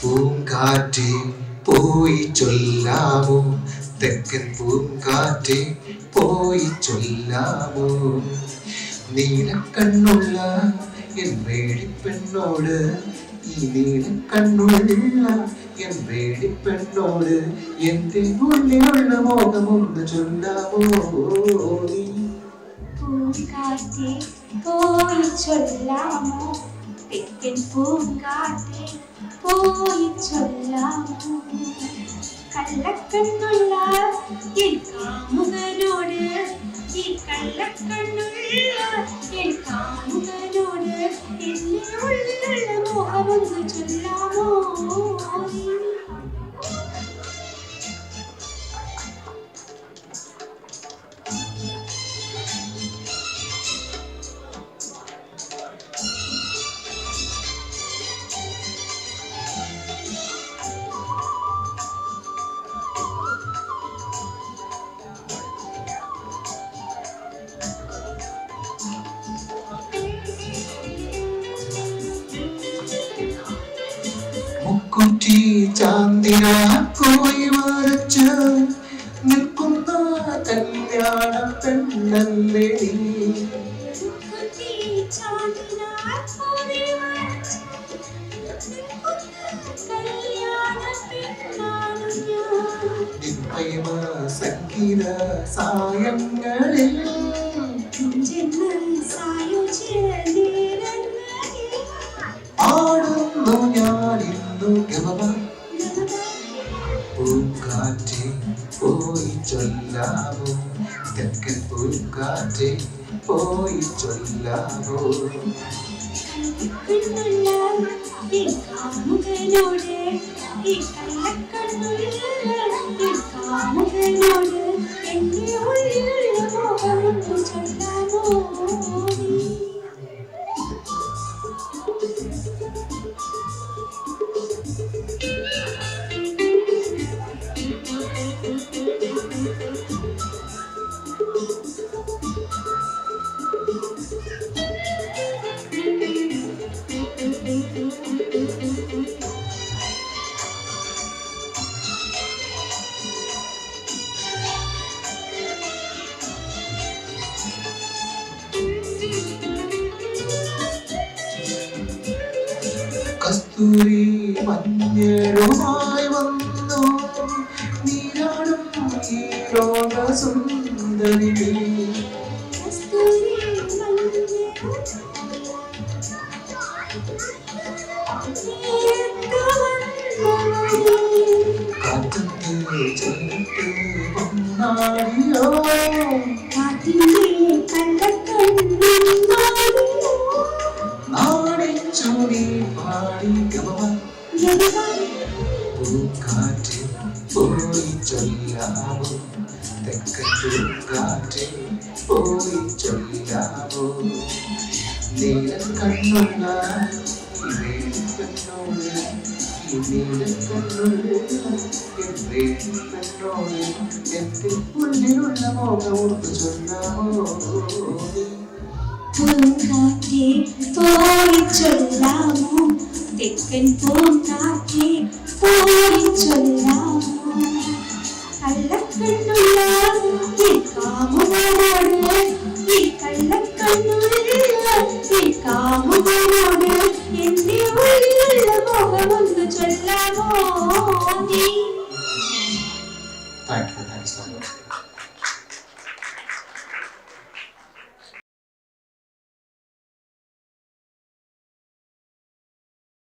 പൂങ്കാറ്റേ പോയി ചൊല്ലാമോ, തെക്കൻ പൂങ്കാറ്റേ പോയി ചൊല്ലാമോ, നീലക്കണ്ണുള്ള എൻ വേടിപ്പെണ്ണോട്, ഈ നീലക്കണ്ണുള്ള എൻ വേടിപ്പെണ്ണോട് എന്റെ ഉള്ളിലുള്ള മോഹമൊന്ന് ചൊല്ലാമോ. പൂങ്കാറ്റേ പോയി ചൊല്ലാമോ, തെക്കൻ പൂങ്കാറ്റേ പോയി ചൊല്ലാമോ, കള്ളക്കണ്ണുള്ള എൻ കാമുകനോട്, ഈ കള്ളക്കണ്ണുള്ള എൻ കാമുകനോട് എന്നെ ഉള്ളിലുള്ള മോഹമൊന്ന് ചൊല്ലാമോ. മുക്കുറ്റി ചാന്ദിന കോയി വരച്ച് നിൽക്കുന്ന കല്യാണ പെണ്ണല്ലേ നീ, നിന്മയമ സംഗീത സായങ്ങളിൽ ആടുന്നു ഞാനിന്നു ഗമ. പൂങ്കാറ്റേ പോയി ചൊല്ലാമോ, തെക്കൻ പൂങ്കാറ്റേ പോയി ചൊല്ലാമോ, കാമുകനോട്, ഈ കള്ളക്കണ്ണുള്ള എന്റെ ഉള്ളിലുള്ള മോഹമൊന്ന് ചൊല്ലാമോ. കസ്തൂരി മഞ്ഞളുമായി വന്നു നീരാടും ഈ ലോക സുന്ദരി, കാറ്റത്ത് ചേർത്ത് വന്നാടിയോ, നാടിച്ചു നീ പാടി ഗമ. പൂങ്കാറ്റേ പോയി ചൊല്ലാമോ, തെക്കൻ പൂങ്കാറ്റേ പോയി ചൊല്ലാമോ, നീലക്കണ്ണുള്ള ഈ വേടിപ്പെണ്ണോട്, ഈ നീലക്കണ്ണുള്ള എൻ വേടിപ്പെണ്ണോട് എന്റെ ഉള്ളിലുള്ള മോഹമൊന്ന് ചൊല്ലാമോ. പൂങ്കാറ്റേ പോയി ചൊല്ലാമോ, തെക്കൻ പൂങ്കാറ്റേ പോയി ചൊല്ലാമോ, കള്ളക്കണ്ണുള്ള ഈ കാമുകനോട്, ഈ കള്ളക്കണ്ണുള്ള ഈ കാമുകനോട് എന്റെ ഉള്ളിലുള്ള മോഹമൊന്ന് ചൊല്ലാമോ. Thank you so much.